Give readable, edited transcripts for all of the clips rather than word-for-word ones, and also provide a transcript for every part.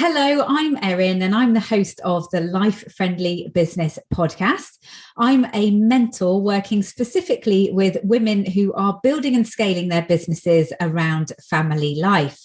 Hello, I'm Erin, and I'm the host of the Life Friendly Business podcast. I'm a mentor working specifically with women who are building and scaling their businesses around family life.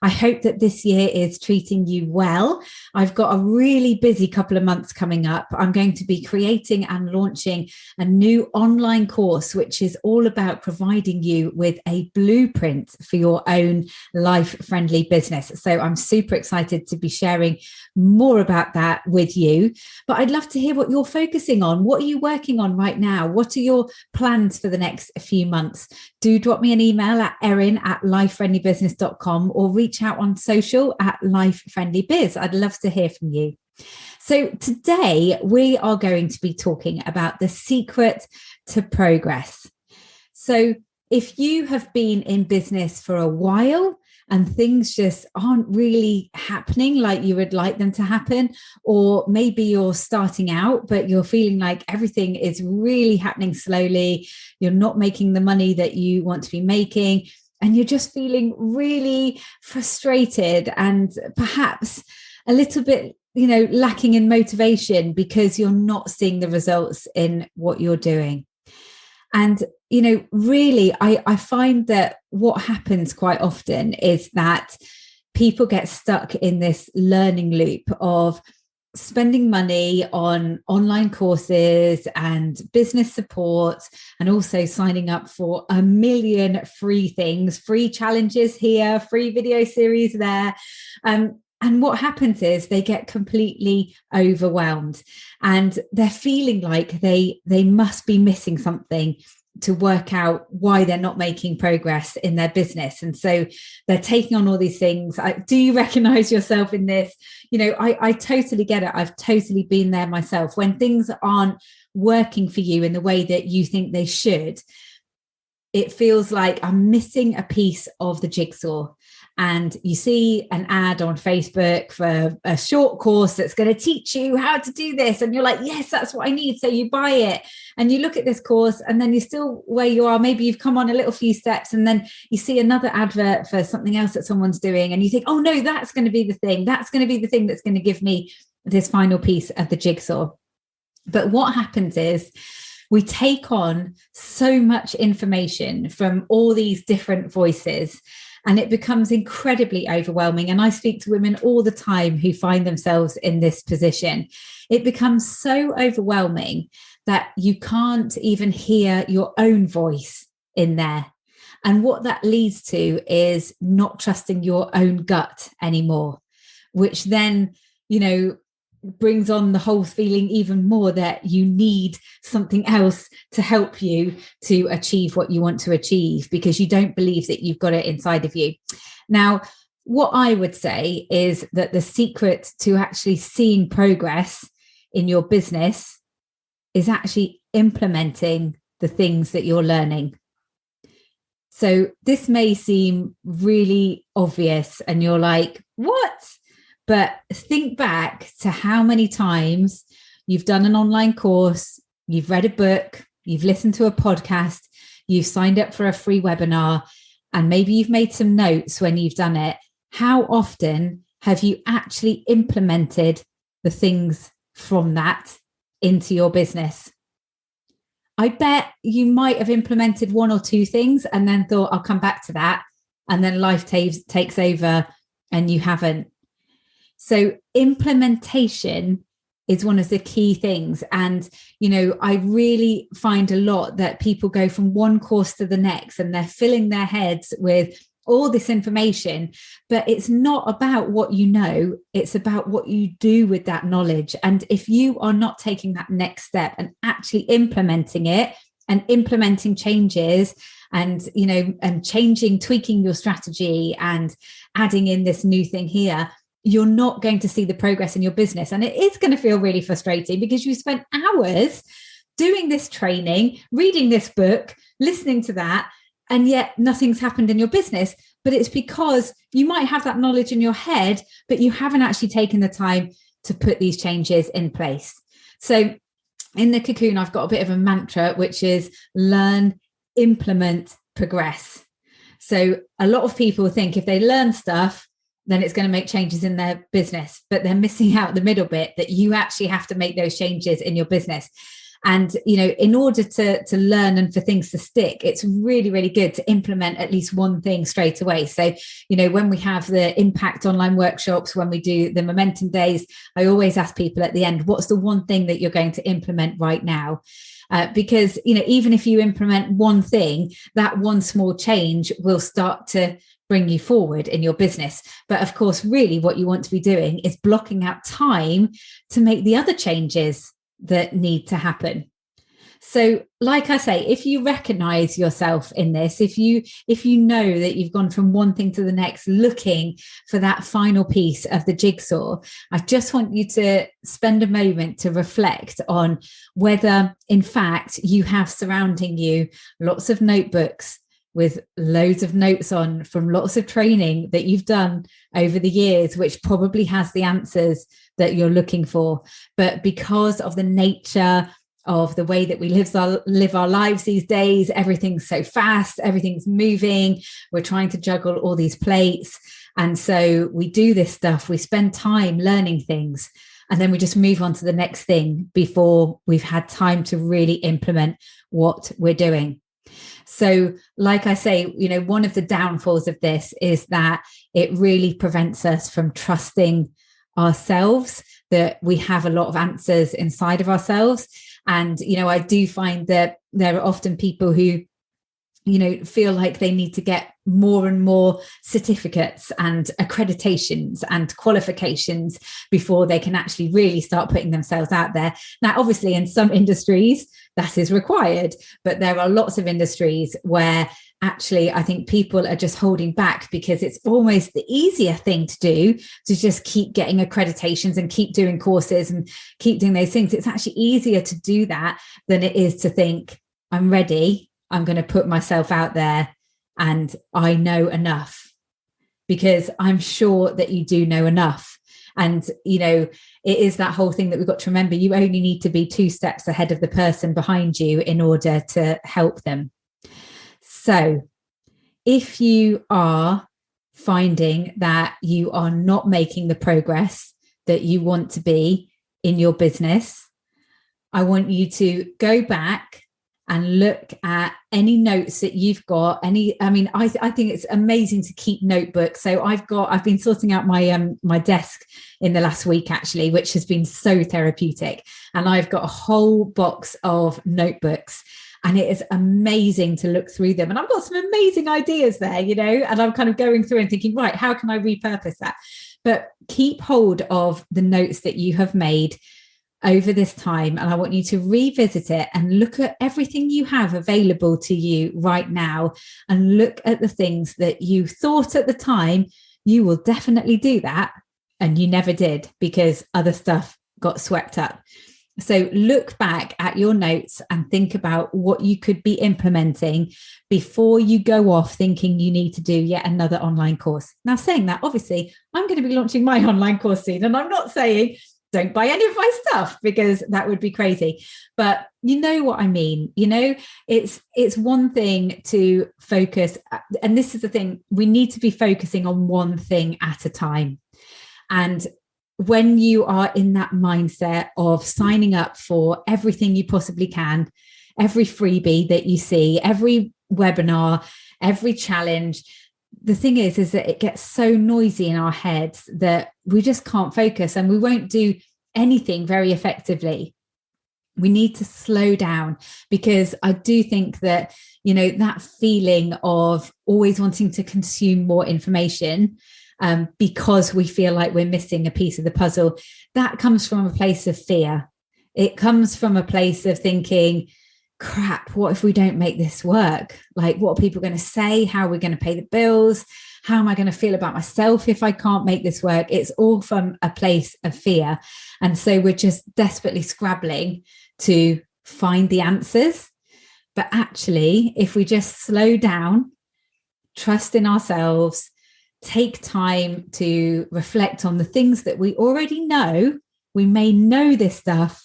I hope that this year is treating you well. I've got a really busy couple of months coming up. I'm going to be creating and launching a new online course, which is all about providing you with a blueprint for your own life-friendly business. So I'm super excited to be sharing more about that with you. But I'd love to hear what you're focusing on. What are you working on right now? What are your plans for the next few months? Do drop me an email at erin@lifefriendlybusiness.com or reach out on social at Life Friendly Biz. I'd love to hear from you. So today we are going to be talking about the secret to progress. So if you have been in business for a while and things just aren't really happening like you would like them to happen, or maybe you're starting out, but you're feeling like everything is really happening slowly, you're not making the money that you want to be making, and you're just feeling really frustrated and perhaps a little bit, lacking in motivation because you're not seeing the results in what you're doing. And, really, I find that what happens quite often is that people get stuck in this learning loop of spending money on online courses and business support, and also signing up for a million free things, free challenges here, free video series there. And what happens is they get completely overwhelmed and they're feeling like they must be missing something to work out why they're not making progress in their business. And so they're taking on all these things. Do you recognize yourself in this? I totally get it. I've totally been there myself. When things aren't working for you in the way that you think they should, it feels like I'm missing a piece of the jigsaw. And you see an ad on Facebook for a short course that's going to teach you how to do this. And you're like, yes, that's what I need. So you buy it and you look at this course, and then you're still where you are. Maybe you've come on a little few steps, and then you see another advert for something else that someone's doing. And you think, oh no, that's going to be the thing. That's going to be the thing that's going to give me this final piece of the jigsaw. But what happens is we take on so much information from all these different voices, and it becomes incredibly overwhelming. And I speak to women all the time who find themselves in this position. It becomes so overwhelming that you can't even hear your own voice in there. And what that leads to is not trusting your own gut anymore, which then, brings on the whole feeling even more that you need something else to help you to achieve what you want to achieve, because you don't believe that you've got it inside of you. Now, what I would say is that the secret to actually seeing progress in your business is actually implementing the things that you're learning. So this may seem really obvious and you're like, what? But think back to how many times you've done an online course, you've read a book, you've listened to a podcast, you've signed up for a free webinar, and maybe you've made some notes when you've done it. How often have you actually implemented the things from that into your business? I bet you might have implemented one or two things and then thought, I'll come back to that. And then life takes over and you haven't. So implementation is one of the key things. And, I really find a lot that people go from one course to the next and they're filling their heads with all this information, but it's not about what you know, it's about what you do with that knowledge. And if you are not taking that next step and actually implementing it and implementing changes and, and tweaking your strategy and adding in this new thing here, you're not going to see the progress in your business. And it is going to feel really frustrating because you spent hours doing this training, reading this book, listening to that, and yet nothing's happened in your business. But it's because you might have that knowledge in your head, but you haven't actually taken the time to put these changes in place. So in the Cocoon, I've got a bit of a mantra, which is learn, implement, progress. So a lot of people think if they learn stuff, then it's going to make changes in their business, but they're missing out the middle bit, that you actually have to make those changes in your business. And, in order to learn and for things to stick, it's really, really good to implement at least one thing straight away. So, when we have the impact online workshops, when we do the momentum days, I always ask people at the end, what's the one thing that you're going to implement right now? Because, even if you implement one thing, that one small change will start to bring you forward in your business. But of course, really what you want to be doing is blocking out time to make the other changes that need to happen. So, like I say, if you recognize yourself in this, if you know that you've gone from one thing to the next, looking for that final piece of the jigsaw, I just want you to spend a moment to reflect on whether, in fact, you have surrounding you lots of notebooks with loads of notes on from lots of training that you've done over the years, which probably has the answers that you're looking for. But because of the nature of the way that we live our lives these days, everything's so fast, everything's moving, we're trying to juggle all these plates. And so we do this stuff, we spend time learning things, and then we just move on to the next thing before we've had time to really implement what we're doing. So, like I say, one of the downfalls of this is that it really prevents us from trusting ourselves, that we have a lot of answers inside of ourselves. And, I do find that there are often people who, feel like they need to get more and more certificates and accreditations and qualifications before they can actually really start putting themselves out there. Now, obviously, in some industries, that is required, but there are lots of industries where actually I think people are just holding back because it's almost the easier thing to do to just keep getting accreditations and keep doing courses and keep doing those things. It's actually easier to do that than it is to think, I'm ready, I'm going to put myself out there and I know enough, because I'm sure that you do know enough. And, it is that whole thing that we've got to remember. You only need to be 2 steps ahead of the person behind you in order to help them. So if you are finding that you are not making the progress that you want to be in your business, I want you to go back and look at any notes that you've got. I think it's amazing to keep notebooks. So I've been sorting out my desk in the last week, actually, which has been so therapeutic. And I've got a whole box of notebooks. And it is amazing to look through them. And I've got some amazing ideas there, and I'm kind of going through and thinking, right, how can I repurpose that? But keep hold of the notes that you have made over this time. And I want you to revisit it and look at everything you have available to you right now, and look at the things that you thought at the time you will definitely do that, and you never did because other stuff got swept up. So look back at your notes and think about what you could be implementing before you go off thinking you need to do yet another online course. Now, saying that, obviously, I'm going to be launching my online course soon, and I'm not saying don't buy any of my stuff, because that would be crazy. But you know what I mean? It's one thing to focus. And this is the thing, we need to be focusing on one thing at a time. And when you are in that mindset of signing up for everything you possibly can, every freebie that you see, every webinar, every challenge, the thing is that it gets so noisy in our heads that we just can't focus, and we won't do anything very effectively. We need to slow down, because I do think that, that feeling of always wanting to consume more information, because we feel like we're missing a piece of the puzzle, that comes from a place of fear. It comes from a place of thinking, crap, what if we don't make this work? Like, what are people going to say? How are we going to pay the bills? How am I going to feel about myself if I can't make this work? It's all from a place of fear. And so we're just desperately scrabbling to find the answers. But actually, if we just slow down, trust in ourselves, take time to reflect on the things that we already know. We may know this stuff,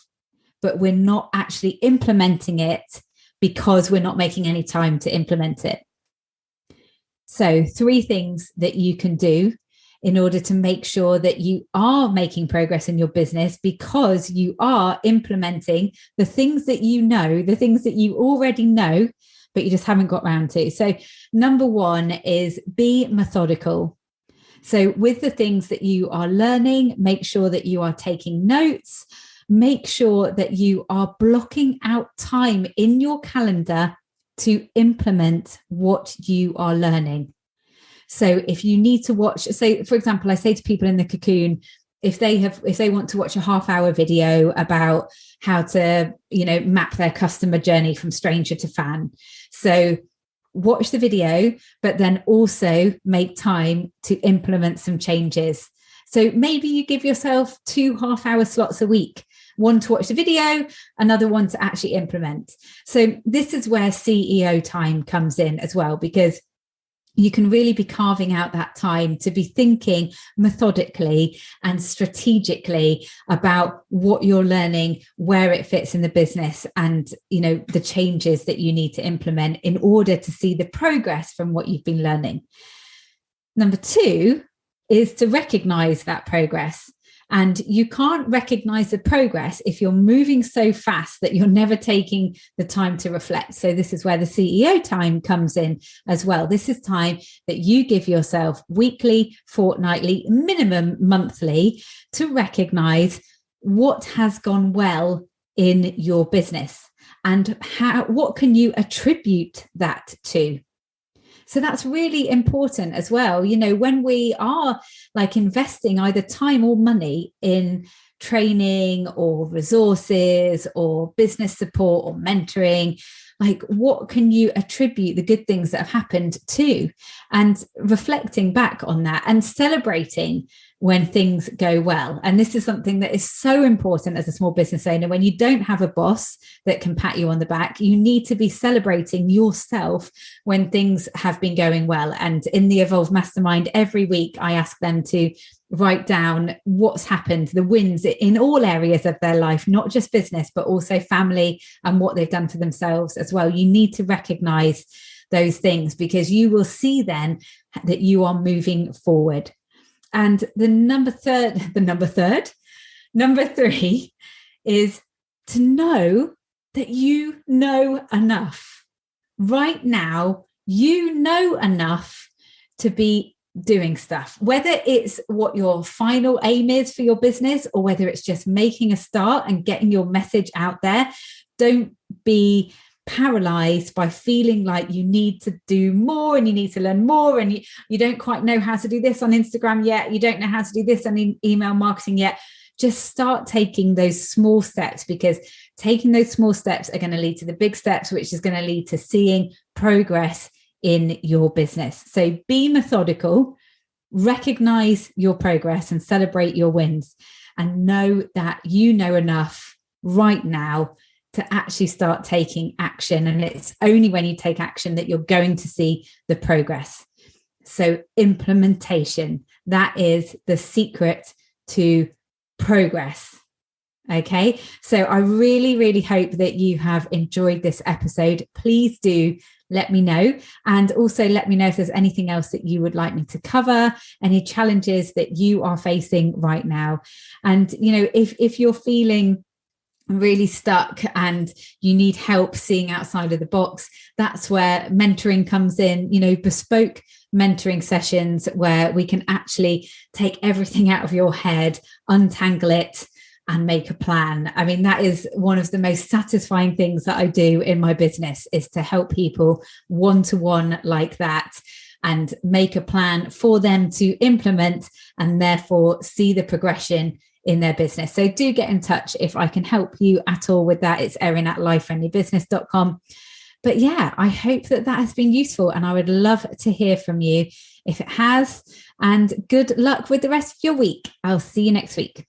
but we're not actually implementing it because we're not making any time to implement it. So 3 things that you can do in order to make sure that you are making progress in your business, because you are implementing the things that you know, the things that you already know, but you just haven't got around to. So number one is be methodical. So with the things that you are learning, make sure that you are taking notes. Make sure that you are blocking out time in your calendar to implement what you are learning. So if you need to watch, say, for example, I say to people in the Cocoon, if they want to watch a half-hour video about how to, map their customer journey from stranger to fan. So watch the video, but then also make time to implement some changes. So maybe you give yourself 2 half-hour slots a week, one to watch the video, another one to actually implement. So this is where CEO time comes in as well, because you can really be carving out that time to be thinking methodically and strategically about what you're learning, where it fits in the business, and, the changes that you need to implement in order to see the progress from what you've been learning. Number 2 is to recognize that progress. And you can't recognize the progress if you're moving so fast that you're never taking the time to reflect. So this is where the CEO time comes in as well. This is time that you give yourself weekly, fortnightly, minimum monthly, to recognize what has gone well in your business and what can you attribute that to. So that's really important as well. When we are investing either time or money in training or resources or business support or mentoring, what can you attribute the good things that have happened to, and reflecting back on that and celebrating when things go well. And this is something that is so important as a small business owner. When you don't have a boss that can pat you on the back, you need to be celebrating yourself when things have been going well. And in the Evolve Mastermind, every week I ask them to write down what's happened, the wins in all areas of their life, not just business, but also family and what they've done for themselves as well. You need to recognize those things, because you will see then that you are moving forward. And number 3 is to know that you know enough. Right now, you know enough to be doing stuff, whether it's what your final aim is for your business or whether it's just making a start and getting your message out there. Don't be paralyzed by feeling like you need to do more and you need to learn more, and you don't quite know how to do this on Instagram yet. You don't know how to do this on email marketing yet. Just start taking those small steps, because taking those small steps are going to lead to the big steps, which is going to lead to seeing progress in your business. So be methodical, recognize your progress and celebrate your wins, and know that you know enough right now to actually start taking action. And it's only when you take action that you're going to see the progress. So implementation, that is the secret to progress. Okay, so I really, really hope that you have enjoyed this episode. Please do let me know, and also let me know if there's anything else that you would like me to cover, any challenges that you are facing right now. And, if you're feeling really stuck and you need help seeing outside of the box, that's where mentoring comes in, bespoke mentoring sessions where we can actually take everything out of your head, untangle it, and make a plan. I mean, that is one of the most satisfying things that I do in my business, is to help people one-to-one like that and make a plan for them to implement and therefore see the progression in their business. So do get in touch if I can help you at all with that. It's erin@lifefriendlybusiness.com. But yeah, I hope that has been useful, and I would love to hear from you if it has. And good luck with the rest of your week. I'll see you next week.